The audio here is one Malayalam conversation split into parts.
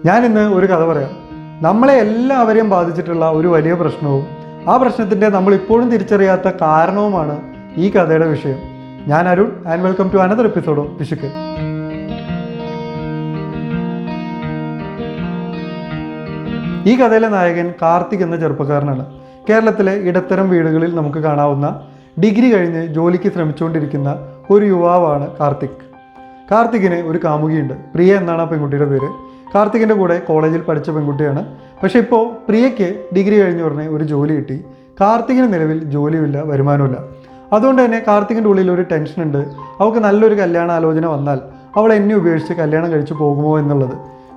ഞാൻ ഇന്ന് ഒരു കഥ പറയാം. നമ്മളെ എല്ലാവരെയും ബാധിച്ചിട്ടുള്ള ഒരു വലിയ പ്രശ്നവും ആ പ്രശ്നത്തിൻ്റെ നമ്മളിപ്പോഴും തിരിച്ചറിയാത്ത കാരണവുമാണ് ഈ കഥയുടെ വിഷയം. ഞാൻ Arun and welcome to another episode of പിശുക്ക്. ഈ കഥയിലെ നായകൻ കാർത്തിക് എന്ന ചെറുപ്പക്കാരനാണ്. കേരളത്തിലെ ഇടത്തരം വീടുകളിൽ നമുക്ക് കാണാവുന്ന ഡിഗ്രി കഴിഞ്ഞ് ജോലിക്ക് ശ്രമിച്ചുകൊണ്ടിരിക്കുന്ന ഒരു യുവാവാണ് കാർത്തിക്. കാർത്തികിന് ഒരു കാമുകിയുണ്ട്. പ്രിയ എന്നാണ് ആ പെൺകുട്ടിയുടെ പേര്. കാർത്തികിൻ്റെ കൂടെ കോളേജിൽ പഠിച്ച പെൺകുട്ടിയാണ്. പക്ഷേ ഇപ്പോൾ പ്രിയയ്ക്ക് ഡിഗ്രി കഴിഞ്ഞ ഉടനെ ഒരു ജോലി കിട്ടി. കാർത്തികിന് നിലവിൽ ജോലിയുമില്ല, വരുമാനമില്ല. അതുകൊണ്ട് തന്നെ കാർത്തികിൻ്റെ ഉള്ളിൽ ഒരു ടെൻഷനുണ്ട്. അവൾക്ക് നല്ലൊരു കല്യാണ ആലോചന വന്നാൽ അവൾ എന്നെ ഉപേക്ഷിച്ച് കല്യാണം കഴിച്ചു പോകുമോ എന്നുള്ളത്.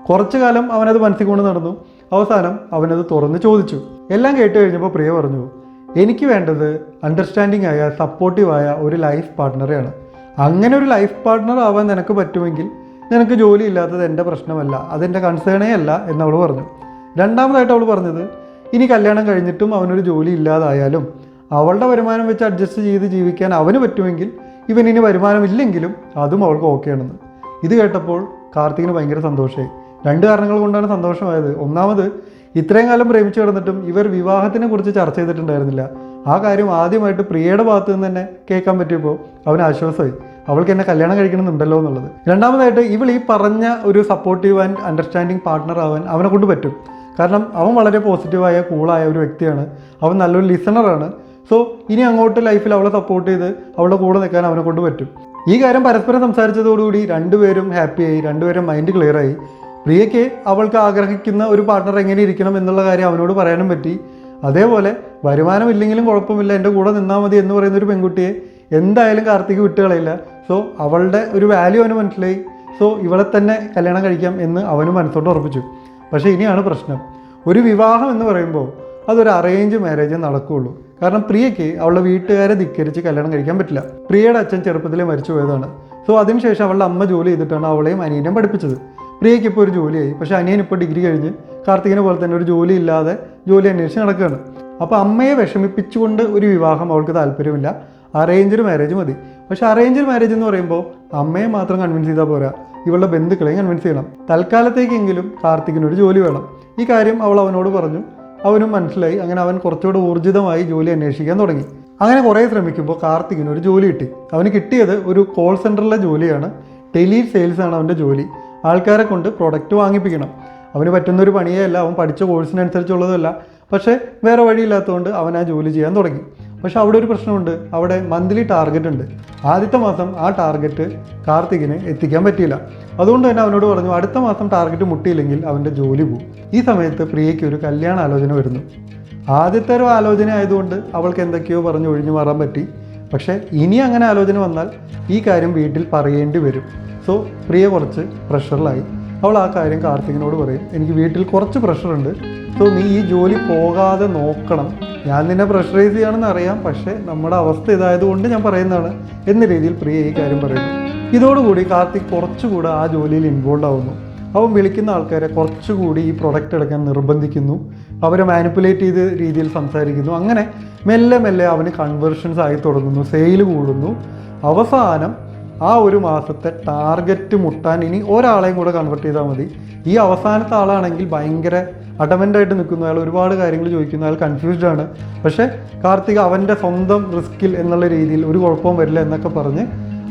കുറച്ചു കാലം അവനത് മനസ്സിൽ കൊണ്ട് നടന്നു. അവസാനം അവനത് തുറന്ന് ചോദിച്ചു. എല്ലാം കേട്ട് കഴിഞ്ഞപ്പോൾ പ്രിയ പറഞ്ഞു, എനിക്ക് വേണ്ടത് അണ്ടർസ്റ്റാൻഡിങ് ആയ സപ്പോർട്ടീവായ ഒരു ലൈഫ് പാർട്ട്ണറെയാണ്. അങ്ങനെ ഒരു ലൈഫ് പാർട്ട്ണർ ആവാൻ നിനക്ക് പറ്റുമെങ്കിൽ നിനക്ക് ജോലി ഇല്ലാത്തത് എൻ്റെ പ്രശ്നമല്ല, അതെൻ്റെ കൺസേണേ അല്ല എന്നവൾ പറഞ്ഞു. രണ്ടാമതായിട്ട് അവൾ പറഞ്ഞത്, ഇനി കല്യാണം കഴിഞ്ഞിട്ടും അവനൊരു ജോലി ഇല്ലാതായാലും അവളുടെ വരുമാനം വെച്ച് അഡ്ജസ്റ്റ് ചെയ്ത് ജീവിക്കാൻ അവന് പറ്റുമെങ്കിൽ ഇവനിനി വരുമാനമില്ലെങ്കിലും അതും അവൾക്ക് ഓക്കെ ആണെന്ന്. ഇത് കേട്ടപ്പോൾ കാർത്തികിന് ഭയങ്കര സന്തോഷമായി. രണ്ട് കാരണങ്ങൾ കൊണ്ടാണ് സന്തോഷമായത്. ഒന്നാമത്, ഇത്രയും കാലം പ്രേമിച്ചു കിടന്നിട്ടും ഇവർ വിവാഹത്തിനെ കുറിച്ച് ചർച്ച ചെയ്തിട്ടുണ്ടായിരുന്നില്ല. ആ കാര്യം ആദ്യമായിട്ട് പ്രിയയുടെ ഭാഗത്ത് നിന്ന് തന്നെ കേൾക്കാൻ പറ്റിയപ്പോൾ അവന് ആശ്വാസമായി. അവൾക്ക് എന്നെ കല്യാണം കഴിക്കണമെന്നുണ്ടല്ലോ എന്നുള്ളത്. രണ്ടാമതായിട്ട്, ഇവൾ ഈ പറഞ്ഞ ഒരു സപ്പോർട്ടീവ് ആൻഡ് അണ്ടർസ്റ്റാൻഡിങ് പാർട്ട്ണർ ആവാൻ അവനെ കൊണ്ട് പറ്റും. കാരണം അവൻ വളരെ പോസിറ്റീവായ കൂളായ ഒരു വ്യക്തിയാണ്. അവൻ നല്ലൊരു ലിസണറാണ്. സോ ഇനി അങ്ങോട്ട് ലൈഫിൽ അവളെ സപ്പോർട്ട് ചെയ്ത് അവളുടെ കൂടെ നിൽക്കാൻ അവനെ കൊണ്ട് പറ്റും. ഈ കാര്യം പരസ്പരം സംസാരിച്ചതോടുകൂടി രണ്ടുപേരും ഹാപ്പിയായി, രണ്ടുപേരും മൈൻഡ് ക്ലിയറായി. പ്രിയയ്ക്ക് അവൾക്ക് ആഗ്രഹിക്കുന്ന ഒരു പാർട്ട്ണർ എങ്ങനെ ഇരിക്കണം എന്നുള്ള കാര്യം അവനോട് പറയാനും പറ്റി. അതേപോലെ വരുമാനമില്ലെങ്കിലും കുഴപ്പമില്ല, എൻ്റെ കൂടെ നിന്നാൽ മതി എന്ന് പറയുന്ന ഒരു പെൺകുട്ടിയെ എന്തായാലും കാർത്തിക് വിട്ടുകളയില്ല. സോ അവളുടെ ഒരു വാല്യൂ അവന് മനസ്സിലായി. സോ ഇവളെ തന്നെ കല്യാണം കഴിക്കാം എന്ന് അവന് മനസ്സോട്ട് ഉറപ്പിച്ചു. പക്ഷേ ഇനിയാണ് പ്രശ്നം. ഒരു വിവാഹം എന്ന് പറയുമ്പോൾ അതൊരു അറേഞ്ച് മാരേജ് നടക്കുകയുള്ളൂ. കാരണം പ്രിയയ്ക്ക് അവളുടെ വീട്ടുകാരെ ധിക്കരിച്ച് കല്യാണം കഴിക്കാൻ പറ്റില്ല. പ്രിയയുടെ അച്ഛൻ ചെറുപ്പത്തിലേ മരിച്ചു പോയതാണ്. സോ അതിനുശേഷം അവളുടെ അമ്മ ജോലി ചെയ്തിട്ടാണ് അവളെയും അനിയനെയും പഠിപ്പിച്ചത്. പ്രിയയ്ക്ക് ഇപ്പോൾ ഒരു ജോലിയായി. പക്ഷേ അനിയൻ ഇപ്പോൾ ഡിഗ്രി കഴിഞ്ഞ് കാർത്തികിനെ പോലെ തന്നെ ഒരു ജോലി ഇല്ലാതെ ജോലി അന്വേഷിച്ച് നടക്കുകയാണ്. അപ്പോൾ അമ്മയെ വിഷമിപ്പിച്ചുകൊണ്ട് ഒരു വിവാഹം അവൾക്ക് താല്പര്യമില്ല. അറേഞ്ച്ഡ് മാരേജ് മതി. പക്ഷേ അറേഞ്ച്ഡ് മാരേജ് എന്ന് പറയുമ്പോൾ അമ്മയെ മാത്രം കൺവിൻസ് ചെയ്താൽ പോരാ, ഇവളുടെ ബന്ധുക്കളെയും കൺവിൻസ് ചെയ്യണം. തൽക്കാലത്തേക്കെങ്കിലും കാർത്തികിനൊരു ജോലി വേണം. ഈ കാര്യം അവൾ അവനോട് പറഞ്ഞു. അവനും മനസ്സിലായി. അങ്ങനെ അവൻ കുറച്ചുകൂടെ ഊർജിതമായി ജോലി അന്വേഷിക്കാൻ തുടങ്ങി. അങ്ങനെ കുറേ ശ്രമിക്കുമ്പോൾ കാർത്തികിനൊരു ജോലി കിട്ടി. അവന് കിട്ടിയത് ഒരു കോൾ സെൻറ്ററിലെ ജോലിയാണ്. ടെലി സെയിൽസ് ആണ് അവൻ്റെ ജോലി. ആൾക്കാരെ കൊണ്ട് പ്രൊഡക്റ്റ് വാങ്ങിപ്പിക്കണം. അവന് പറ്റുന്നൊരു പണിയേ അല്ല, അവൻ പഠിച്ച കോഴ്സിനനുസരിച്ചുള്ളതല്ല. പക്ഷേ വേറെ വഴിയില്ലാത്തതുകൊണ്ട് അവൻ ആ ജോലി ചെയ്യാൻ തുടങ്ങി. പക്ഷേ അവിടെ ഒരു പ്രശ്നമുണ്ട്. അവിടെ മന്ത്ലി ടാർഗറ്റ് ഉണ്ട്. ആദ്യത്തെ മാസം ആ ടാർഗറ്റ് കാർത്തികിന് എത്തിക്കാൻ പറ്റിയില്ല. അതുകൊണ്ട് തന്നെ അവനോട് പറഞ്ഞു, അടുത്ത മാസം ടാർഗറ്റ് മുട്ടിയില്ലെങ്കിൽ അവൻ്റെ ജോലി പോകും. ഈ സമയത്ത് പ്രിയയ്ക്ക് ഒരു കല്യാണ ആലോചന വരുന്നു. ആദ്യത്തെ ഒരു ആലോചന ആയതുകൊണ്ട് അവൾക്ക് എന്തൊക്കെയോ പറഞ്ഞ് ഒഴിഞ്ഞു മാറാൻ പറ്റി. പക്ഷേ ഇനി അങ്ങനെ ആലോചന വന്നാൽ ഈ കാര്യം വീട്ടിൽ പറയേണ്ടി വരും. സോ പ്രിയ കുറച്ച് പ്രഷറിലായി. അവൾ ആ കാര്യം കാർത്തികിനോട് പറയും, എനിക്ക് വീട്ടിൽ കുറച്ച് പ്രഷറുണ്ട്. സോ നീ ഈ ജോലി പോകാതെ നോക്കണം. ഞാൻ നിന്നെ പ്രഷറൈസ് ചെയ്യുകയാണെന്ന് അറിയാം, പക്ഷേ നമ്മുടെ അവസ്ഥ ഇതായതുകൊണ്ട് ഞാൻ പറയുന്നതാണ് എന്ന രീതിയിൽ പ്രിയ ഈ കാര്യം പറയുന്നു. ഇതോടുകൂടി കാർത്തിക് കുറച്ചുകൂടെ ആ ജോലിയിൽ ഇൻവോൾവ് ആവുന്നു. അവൻ വിളിക്കുന്ന ആൾക്കാരെ കുറച്ചുകൂടി ഈ പ്രൊഡക്റ്റ് എടുക്കാൻ നിർബന്ധിക്കുന്നു. അവരെ മാനിപ്പുലേറ്റ് ചെയ്ത രീതിയിൽ സംസാരിക്കുന്നു. അങ്ങനെ മെല്ലെ മെല്ലെ അവന് കൺവേർഷൻസ് ആയി തുടങ്ങുന്നു. സെയിൽ കൂടുന്നു. അവസാനം ആ ഒരു മാസത്തെ ടാർഗറ്റ് മുട്ടാൻ ഇനി ഒരാളെയും കൂടെ കൺവേർട്ട് ചെയ്താൽ മതി. ഈ അവസാനത്തെ ആളാണെങ്കിൽ ഭയങ്കര അഡമൻ്റായിട്ട് നിൽക്കുന്നു. അയാൾ ഒരുപാട് കാര്യങ്ങൾ ചോദിക്കുന്നു. അയാൾ കൺഫ്യൂസ്ഡ് ആണ്. പക്ഷേ കാർത്തിക് അവൻ്റെ സ്വന്തം റിസ്കിൽ എന്നുള്ള രീതിയിൽ ഒരു കുഴപ്പവും വരില്ല എന്നൊക്കെ പറഞ്ഞ്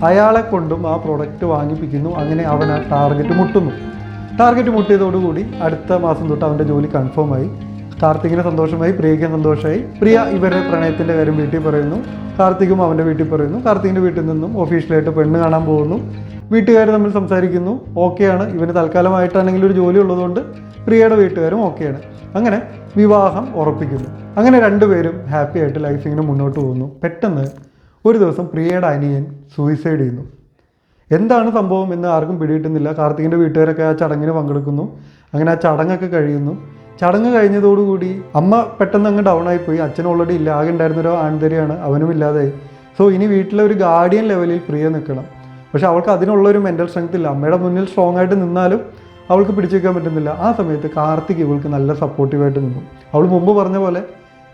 അയാളെ കൊണ്ടും ആ പ്രൊഡക്റ്റ് വാങ്ങിപ്പിക്കുന്നു. അങ്ങനെ അവൻ ആ ടാർഗറ്റ് മുട്ടുന്നു. ടാർഗറ്റ് മുട്ടിയതോടുകൂടി അടുത്ത മാസം തൊട്ട് അവൻ്റെ ജോലി കൺഫേം ആയി. കാർത്തികിന് സന്തോഷമായി, പ്രിയയ്ക്ക് സന്തോഷമായി. പ്രിയ ഇവരുടെ പ്രണയത്തിൻ്റെ കാര്യം വീട്ടിൽ പറയുന്നു. കാർത്തികും അവൻ്റെ വീട്ടിൽ പറയുന്നു. കാർത്തികിൻ്റെ വീട്ടിൽ നിന്നും ഒഫീഷ്യലായിട്ട് പെണ്ണ് കാണാൻ പോകുന്നു. വീട്ടുകാർ തമ്മിൽ സംസാരിക്കുന്നു. ഓക്കെയാണ്. ഇവന് തൽക്കാലമായിട്ടാണെങ്കിൽ ഒരു ജോലി ഉള്ളതുകൊണ്ട് പ്രിയയുടെ വീട്ടുകാരും ഓക്കെയാണ്. അങ്ങനെ വിവാഹം ഉറപ്പിക്കുന്നു. അങ്ങനെ രണ്ടുപേരും ഹാപ്പി ആയിട്ട് ലൈഫിങ്ങനെ മുന്നോട്ട് പോകുന്നു. പെട്ടെന്ന് ഒരു ദിവസം പ്രിയയുടെ അനിയൻ സൂയിസൈഡ് ചെയ്യുന്നു. എന്താണ് സംഭവം എന്ന് ആർക്കും പിടികിട്ടുന്നില്ല. കാർത്തികിൻ്റെ വീട്ടുകാരൊക്കെ ആ ചടങ്ങിന് പങ്കെടുക്കുന്നു. അങ്ങനെ ആ ചടങ്ങൊക്കെ കഴിയുന്നു. ചടങ്ങ് കഴിഞ്ഞതോടുകൂടി അമ്മ പെട്ടെന്ന് അങ്ങ് ഡൗൺ ആയിപ്പോയി. അച്ഛൻ ഓൾറെഡി ഇല്ല. ആകെ ഉണ്ടായിരുന്നൊരു ആൺതരിയാണ്, അവനും ഇല്ലാതായി. സോ ഇനി വീട്ടിലെ ഒരു ഗാർഡിയൻ ലെവലിൽ പ്രിയ നിൽക്കണം. പക്ഷെ അവൾക്ക് അതിനുള്ളൊരു മെൻ്റൽ സ്ട്രെങ്ത് ഇല്ല. അമ്മയുടെ മുന്നിൽ സ്ട്രോങ് ആയിട്ട് നിന്നാലും അവൾക്ക് പിടിച്ചു വയ്ക്കാൻ പറ്റുന്നില്ല. ആ സമയത്ത് കാർത്തിക് ഇവൾക്ക് നല്ല സപ്പോർട്ടീവായിട്ട് നിന്നു. അവൾ മുമ്പ് പറഞ്ഞ പോലെ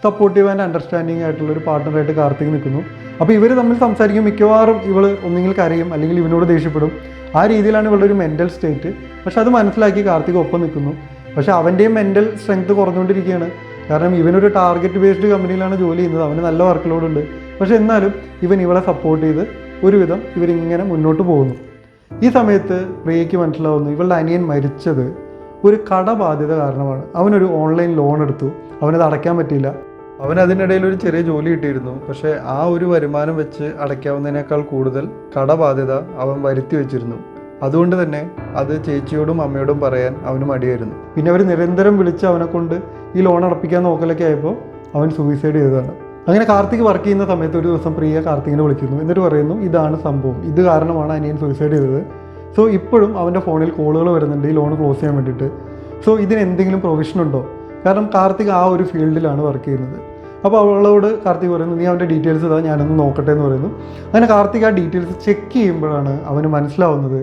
സപ്പോർട്ടീവ് ആൻഡ് അണ്ടർസ്റ്റാൻഡിങ് ആയിട്ടുള്ള ഒരു പാർട്ട്ണറായിട്ട് കാർത്തിക് നിൽക്കുന്നു. അപ്പോൾ ഇവർ തമ്മിൽ സംസാരിക്കും. മിക്കവാറും ഇവൾ ഒന്നെങ്കിൽ കരയും അല്ലെങ്കിൽ ഇവനോട് ദേഷ്യപ്പെടും. ആ രീതിയിലാണ് ഇവളുടെ ഒരു മെൻ്റൽ സ്റ്റേറ്റ്. പക്ഷെ അത് മനസ്സിലാക്കി കാർത്തിക് ഒപ്പം നിൽക്കുന്നു. പക്ഷെ അവൻ്റെയും മെൻ്റൽ സ്ട്രെങ്ത് കുറഞ്ഞുകൊണ്ടിരിക്കുകയാണ്. കാരണം ഇവനൊരു ടാർഗറ്റ് ബേസ്ഡ് കമ്പനിയിലാണ് ജോലി ചെയ്യുന്നത്. അവന് നല്ല വർക്ക് ലോഡ് ഉണ്ട്. പക്ഷെ എന്നാലും ഇവൻ ഇവളെ സപ്പോർട്ട് ചെയ്ത് ഒരുവിധം ഇവരിങ്ങനെ മുന്നോട്ട് പോകുന്നു. ഈ സമയത്ത് പ്രിയയ്ക്ക് മനസ്സിലാവുന്നു ഇവളുടെ അനിയൻ മരിച്ചത് ഒരു കടബാധ്യത കാരണമാണ്. അവനൊരു ഓൺലൈൻ ലോൺ എടുത്തു, അവനത് അടയ്ക്കാൻ പറ്റിയില്ല. അവൻ അതിനിടയിൽ ഒരു ചെറിയ ജോലി കിട്ടിയിരുന്നു. പക്ഷേ ആ ഒരു വരുമാനം വെച്ച് അടയ്ക്കാവുന്നതിനേക്കാൾ കൂടുതൽ കടബാധ്യത അവൻ വരുത്തി വെച്ചിരുന്നു. അതുകൊണ്ട് തന്നെ അത് ചേച്ചിയോടും അമ്മയോടും പറയാൻ അവന് മടിയായിരുന്നു. പിന്നെ അവർ നിരന്തരം വിളിച്ച് അവനെ കൊണ്ട് ഈ ലോൺ അടപ്പിക്കാൻ നോക്കലൊക്കെ ആയപ്പോൾ അവൻ സൂയിസൈഡ് ചെയ്തതാണ്. അങ്ങനെ കാർത്തിക് വർക്ക് ചെയ്യുന്ന സമയത്ത് ഒരു ദിവസം പ്രിയ കാർത്തികിനെ വിളിക്കുന്നു. എന്നിട്ട് പറയുന്നു ഇതാണ് സംഭവം, ഇത് കാരണമാണ് അനിയൻ സൂയിസൈഡ് ചെയ്തത്. സോ ഇപ്പോഴും അവൻ്റെ ഫോണിൽ കോളുകൾ വരുന്നുണ്ട് ഈ ലോൺ ക്ലോസ് ചെയ്യാൻ വേണ്ടിയിട്ട്. സോ ഇതിന് എന്തെങ്കിലും പ്രൊവിഷൻ ഉണ്ടോ? കാരണം കാർത്തിക് ആ ഒരു ഫീൽഡിലാണ് വർക്ക് ചെയ്യുന്നത്. അപ്പോൾ അവളോട് കാർത്തിക് പറയുന്നു നീ അവൻ്റെ ഡീറ്റെയിൽസ് ഇതാ, ഞാനൊന്ന് നോക്കട്ടെ എന്ന് പറയുന്നു. അങ്ങനെ കാർത്തിക് ആ ഡീറ്റെയിൽസ് ചെക്ക് ചെയ്യുമ്പോഴാണ് അവന് മനസ്സിലാവുന്നത്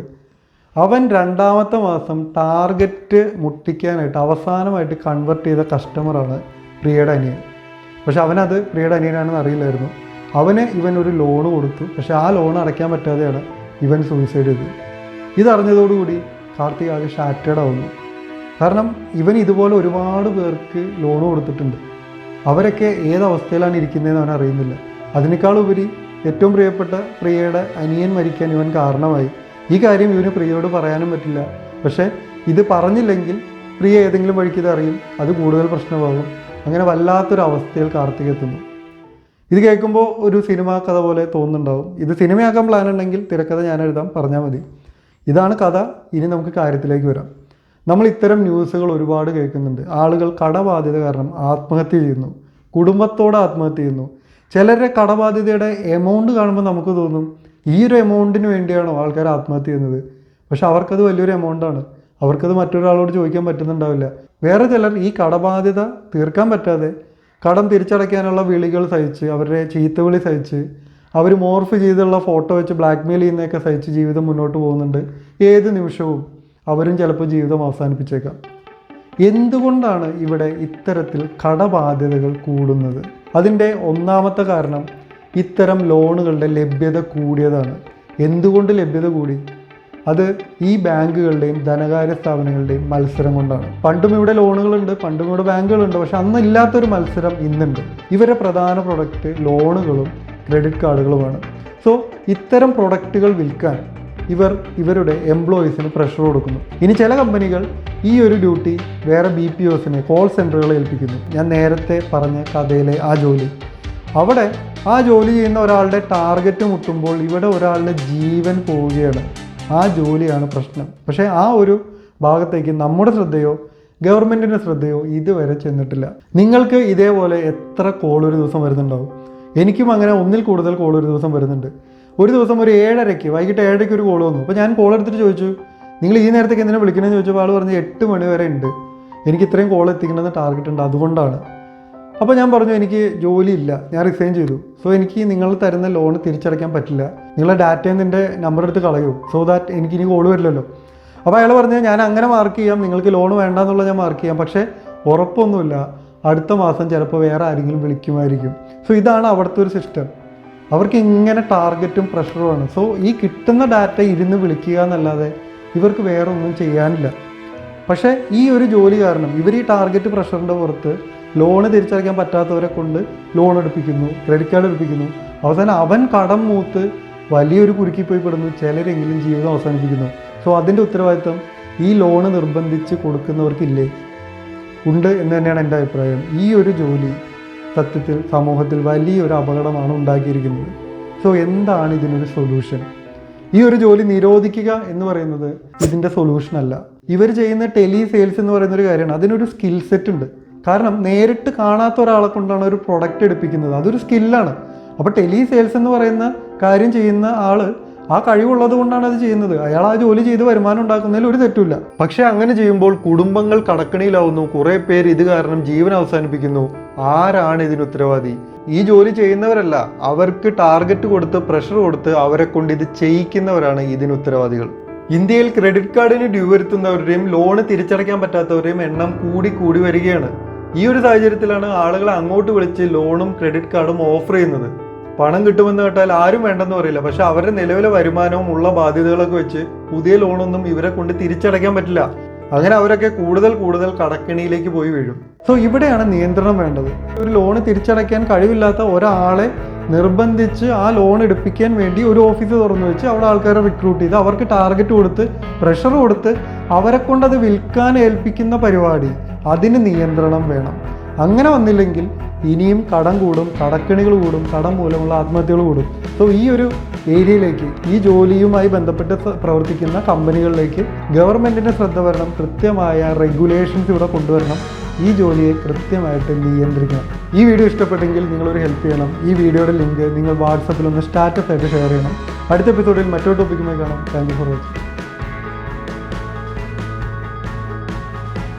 അവൻ 2ാമത്തെ മാസം ടാർഗറ്റ് മുട്ടിക്കാനായിട്ട് അവസാനമായിട്ട് കൺവെർട്ട് ചെയ്ത കസ്റ്റമറാണ് പ്രിയയുടെ അനിയൻ. പക്ഷെ അവനത് പ്രിയയുടെ അനിയനാണെന്ന് അറിയില്ലായിരുന്നു. ഇവൻ ഒരു ലോൺ കൊടുത്തു. പക്ഷെ ആ ലോൺ അടയ്ക്കാൻ പറ്റാതെയാണ് ഇവൻ സൂയിസൈഡ് ചെയ്തത്. ഇതറിഞ്ഞതോടുകൂടി കാർത്തിക് ആകെ ഷാറ്റേഡ് ആവുന്നു. കാരണം ഇവൻ ഇതുപോലെ ഒരുപാട് പേർക്ക് ലോൺ കൊടുത്തിട്ടുണ്ട്. അവരൊക്കെ ഏതവസ്ഥയിലാണ് ഇരിക്കുന്നതെന്ന് അവൻ അറിയുന്നില്ല. അതിനേക്കാളുപരി ഏറ്റവും പ്രിയപ്പെട്ട പ്രിയയുടെ അനിയൻ മരിക്കാൻ ഇവൻ കാരണമായി. ഈ കാര്യം ഇവന് പ്രിയയോട് പറയാനും പറ്റില്ല. പക്ഷേ ഇത് പറഞ്ഞില്ലെങ്കിൽ പ്രിയ ഏതെങ്കിലും വഴിക്ക് ഇത് അറിയും, അത് കൂടുതൽ പ്രശ്നമാകും. അങ്ങനെ വല്ലാത്തൊരു അവസ്ഥയിൽ കാർത്തിക് എത്തുന്നു. ഇത് കേൾക്കുമ്പോൾ ഒരു സിനിമാ കഥ പോലെ തോന്നുന്നുണ്ടാവും. ഇത് സിനിമയാക്കാൻ പ്ലാൻ ഉണ്ടെങ്കിൽ തിരക്കഥ ഞാൻ എഴുതാം, പറഞ്ഞാൽ മതി. ഇതാണ് കഥ. ഇനി നമുക്ക് കാര്യത്തിലേക്ക് വരാം. നമ്മൾ ഇത്തരം ന്യൂസുകൾ ഒരുപാട് കേൾക്കുന്നുണ്ട്. ആളുകൾ കടബാധ്യത കാരണം ആത്മഹത്യ ചെയ്യുന്നു, കുടുംബത്തോടെ ആത്മഹത്യ ചെയ്യുന്നു. ചിലരുടെ കടബാധ്യതയുടെ എമൗണ്ട് കാണുമ്പോൾ നമുക്ക് തോന്നും ഈ ഒരു എമൗണ്ടിന് വേണ്ടിയാണോ ആൾക്കാർ ആത്മഹത്യ ചെയ്യുന്നത്? പക്ഷെ അവർക്കത് വലിയൊരു എമൗണ്ടാണ്. അവർക്കത് മറ്റൊരാളോട് ചോദിക്കാൻ പറ്റുന്നുണ്ടാവില്ല. വേറെ ചിലർ ഈ കടബാധ്യത തീർക്കാൻ പറ്റാതെ കടം തിരിച്ചടയ്ക്കാനുള്ള വിളികൾ സഹിച്ച്, അവരുടെ ചീത്തവിളി സഹിച്ച്, അവർ മോർഫ് ചെയ്തുള്ള ഫോട്ടോ വെച്ച് ബ്ലാക്ക്മെയിൽ ചെയ്യുന്നതൊക്കെ സഹിച്ച് ജീവിതം മുന്നോട്ട് പോകുന്നുണ്ട്. ഏത് നിമിഷവും അവരും ചിലപ്പോൾ ജീവിതം അവസാനിപ്പിച്ചേക്കാം. എന്തുകൊണ്ടാണ് ഇവിടെ ഇത്തരത്തിൽ കടബാധ്യതകൾ കൂടുന്നത്? അതിൻ്റെ ഒന്നാമത്തെ കാരണം ഇത്തരം ലോണുകളുടെ ലഭ്യത കൂടിയതാണ്. എന്തുകൊണ്ട് ലഭ്യത കൂടി? അത് ഈ ബാങ്കുകളുടെയും ധനകാര്യ സ്ഥാപനങ്ങളുടെയും മത്സരം കൊണ്ടാണ്. പണ്ടും ഇവിടെ ലോണുകളുണ്ട്, പണ്ടും ഇവിടെ ബാങ്കുകളുണ്ട്. പക്ഷെ അന്നില്ലാത്തൊരു മത്സരം ഇന്നുണ്ട്. ഇവരുടെ പ്രധാന പ്രൊഡക്റ്റ് ലോണുകളും ക്രെഡിറ്റ് കാർഡുകളുമാണ്. സോ ഇത്തരം പ്രൊഡക്റ്റുകൾ വിൽക്കാൻ ഇവരുടെ എംപ്ലോയീസിന് പ്രഷർ കൊടുക്കുന്നു. ഇനി ചില കമ്പനികൾ ഈ ഒരു ഡ്യൂട്ടി വേറെ BPOസിനെ, കോൾ സെൻറ്ററുകളെ ഏൽപ്പിക്കുന്നു. ഞാൻ നേരത്തെ പറഞ്ഞ കഥയിലെ ആ ജോലി, അവിടെ ആ ജോലി ചെയ്യുന്ന ഒരാളുടെ ടാർഗറ്റ് മുട്ടുമ്പോൾ ഇവിടെ ഒരാളുടെ ജീവൻ പോവുകയാണ്. ആ ജോലിയാണ് പ്രശ്നം. പക്ഷേ ആ ഒരു ഭാഗത്തേക്ക് നമ്മുടെ ശ്രദ്ധയോ ഗവൺമെൻറ്റിൻ്റെ ശ്രദ്ധയോ ഇതുവരെ ചെന്നിട്ടില്ല. നിങ്ങൾക്ക് ഇതേപോലെ എത്ര കോൾ ഒരു ദിവസം വരുന്നുണ്ടാവും? എനിക്കും അങ്ങനെ ഒന്നിൽ കൂടുതൽ കോൾ ഒരു ദിവസം വരുന്നുണ്ട്. ഒരു ദിവസം ഒരു 7:30 വൈകിട്ട് 7:30 ഒരു കോൾ വന്നു. അപ്പോൾ ഞാൻ കോൾ എടുത്തിട്ട് ചോദിച്ചു നിങ്ങൾ ഈ നേരത്തേക്ക് എന്തിനാണ് വിളിക്കണമെന്ന് ചോദിച്ചപ്പോൾ ആൾ പറഞ്ഞ് 8 മണി വരെ ഉണ്ട്, എനിക്ക് ഇത്രയും കോൾ എത്തിക്കണമെന്ന് ടാർഗറ്റ് ഉണ്ട്, അതുകൊണ്ടാണ്. അപ്പോൾ ഞാൻ പറഞ്ഞു എനിക്ക് ജോലിയില്ല, ഞാൻ റിസൈൻ ചെയ്തു. സോ എനിക്ക് നിങ്ങൾ തരുന്ന ലോൺ തിരിച്ചടയ്ക്കാൻ പറ്റില്ല, നിങ്ങളുടെ ഡാറ്റയിൽ നിൻ്റെ നമ്പർ എടുത്ത് കളയൂ, സോ ദാറ്റ് എനിക്ക് ഇനി കോൾ വരില്ലല്ലോ. അപ്പോൾ അയാൾ പറഞ്ഞു ഞാൻ അങ്ങനെ മാർക്ക് ചെയ്യാം, നിങ്ങൾക്ക് ലോൺ വേണ്ടാന്നുള്ളത് ഞാൻ മാർക്ക് ചെയ്യാം, പക്ഷേ ഉറപ്പൊന്നുമില്ല, അടുത്ത മാസം ചിലപ്പോൾ വേറെ ആരെങ്കിലും വിളിക്കുമായിരിക്കും. സോ ഇതാണ് അവിടുത്തെ ഒരു സിസ്റ്റം. അവർക്ക് ഇങ്ങനെ ടാർഗറ്റും പ്രഷറുമാണ്. സോ ഈ കിട്ടുന്ന ഡാറ്റ ഇരുന്ന് വിളിക്കുക എന്നല്ലാതെ ഇവർക്ക് വേറെ ഒന്നും ചെയ്യാനില്ല. പക്ഷേ ഈ ഒരു ജോലി കാരണം ഇവർ ഈ ടാർഗറ്റ് പ്രഷറിൻ്റെ പുറത്ത് ലോണ് തിരിച്ചടയ്ക്കാൻ പറ്റാത്തവരെ കൊണ്ട് ലോൺ എടുപ്പിക്കുന്നു, ക്രെഡിറ്റ് കാർഡ് എടുപ്പിക്കുന്നു. അവസാനം അവൻ കടം മൂത്ത് വലിയൊരു കുരുക്കി പോയി പെടുന്നു. ചിലരെങ്കിലും ജീവിതം അവസാനിപ്പിക്കുന്നു. സോ അതിൻ്റെ ഉത്തരവാദിത്വം ഈ ലോണ് നിർബന്ധിച്ച് കൊടുക്കുന്നവർക്കില്ലേ? ഉണ്ട് എന്ന് തന്നെയാണ് എൻ്റെ അഭിപ്രായം. ഈ ഒരു ജോലി സത്യത്തിൽ സമൂഹത്തിൽ വലിയൊരു അപകടമാണ് ഉണ്ടാക്കിയിരിക്കുന്നത്. സോ എന്താണ് ഇതിനൊരു സൊല്യൂഷൻ? ഈ ഒരു ജോലി നിരോധിക്കുക എന്ന് പറയുന്നത് ഇതിൻ്റെ സൊല്യൂഷൻ അല്ല. ഇവർ ചെയ്യുന്ന ടെലി സെയിൽസ് എന്ന് പറയുന്നൊരു കാര്യമാണ്. അതിനൊരു സ്കിൽ സെറ്റ് ഉണ്ട്. കാരണം നേരിട്ട് കാണാത്ത ഒരാളെ കൊണ്ടാണ് ഒരു പ്രൊഡക്റ്റ് എടുപ്പിക്കുന്നത്, അതൊരു സ്കില്ലാണ്. അപ്പോൾ ടെലി സെയിൽസ് എന്ന് പറയുന്ന കാര്യം ചെയ്യുന്ന ആൾ ആ കഴിവുള്ളത് കൊണ്ടാണ് അത് ചെയ്യുന്നത്. അയാൾ ആ ജോലി ചെയ്ത് വരുമാനം ഉണ്ടാക്കുന്നതിൽ ഒരു തെറ്റുമില്ല. പക്ഷേ അങ്ങനെ ചെയ്യുമ്പോൾ കുടുംബങ്ങൾ കടക്കണിയിലാവുന്നു, കുറേ പേര് ഇത് കാരണം ജീവൻ അവസാനിപ്പിക്കുന്നു. ആരാണ് ഇതിന് ഉത്തരവാദി? ഈ ജോലി ചെയ്യുന്നവരല്ല, അവർക്ക് ടാർഗറ്റ് കൊടുത്ത് പ്രഷർ കൊടുത്ത് അവരെ കൊണ്ട് ഇത് ചെയ്യിക്കുന്നവരാണ് ഇതിന് ഉത്തരവാദികൾ. ഇന്ത്യയിൽ ക്രെഡിറ്റ് കാർഡിന് ഡ്യൂ വരുത്തുന്നവരുടെയും ലോണ് തിരിച്ചടയ്ക്കാൻ പറ്റാത്തവരുടെയും എണ്ണം കൂടി വരികയാണ്. ഈ ഒരു സാഹചര്യത്തിലാണ് ആളുകളെ അങ്ങോട്ട് വിളിച്ച് ലോണും ക്രെഡിറ്റ് കാർഡും ഓഫർ ചെയ്യുന്നത്. പണം കിട്ടുമെന്ന് കേട്ടാൽ ആരും വേണ്ടെന്ന് പറയില്ല. പക്ഷെ അവരുടെ നിലവിലെ വരുമാനവും ഉള്ള ബാധ്യതകളൊക്കെ വെച്ച് പുതിയ ലോണൊന്നും ഇവരെ കൊണ്ട് തിരിച്ചടയ്ക്കാൻ പറ്റില്ല. അങ്ങനെ അവരൊക്കെ കൂടുതൽ കടക്കെണിയിലേക്ക് പോയി വീഴും. സോ ഇവിടെയാണ് നിയന്ത്രണം വേണ്ടത്. ഒരു ലോണ് തിരിച്ചടയ്ക്കാൻ കഴിവില്ലാത്ത ഒരാളെ നിർബന്ധിച്ച് ആ ലോൺ എടുപ്പിക്കാൻ വേണ്ടി ഒരു ഓഫീസ് തുറന്നു വെച്ച് അവിടെ ആൾക്കാരെ റിക്രൂട്ട് ചെയ്ത് അവർക്ക് ടാർഗറ്റ് കൊടുത്ത് പ്രഷർ കൊടുത്ത് അവരെ കൊണ്ട് അത് വിൽക്കാൻ ഏൽപ്പിക്കുന്ന പരിപാടി, അതിന് നിയന്ത്രണം വേണം. അങ്ങനെ വന്നില്ലെങ്കിൽ ഇനിയും കടം കൂടും, കടക്കെണികൾ കൂടും, കടം മൂലമുള്ള ആത്മഹത്യകൾ കൂടും. സോ ഈ ഒരു ഏരിയയിലേക്ക്, ഈ ജോലിയുമായി ബന്ധപ്പെട്ട് പ്രവർത്തിക്കുന്ന കമ്പനികളിലേക്ക് ഗവൺമെൻറ്റിൻ്റെ ശ്രദ്ധ വരണം. കൃത്യമായ റെഗുലേഷൻസ് ഇവിടെ കൊണ്ടുവരണം. ഈ ജോലിയെ കൃത്യമായിട്ട് നിയന്ത്രിക്കണം. ഈ വീഡിയോ ഇഷ്ടപ്പെട്ടെങ്കിൽ നിങ്ങളൊരു ഹെൽപ്പ് ചെയ്യണം. ഈ വീഡിയോയുടെ ലിങ്ക് നിങ്ങൾ വാട്സപ്പിലൊന്ന് സ്റ്റാറ്റസ് ആയിട്ട് ഷെയർ ചെയ്യണം. അടുത്ത എപ്പിസോഡിൽ മറ്റൊരു ടോപ്പിക്കുമായി കാണാം. Thank you for watching.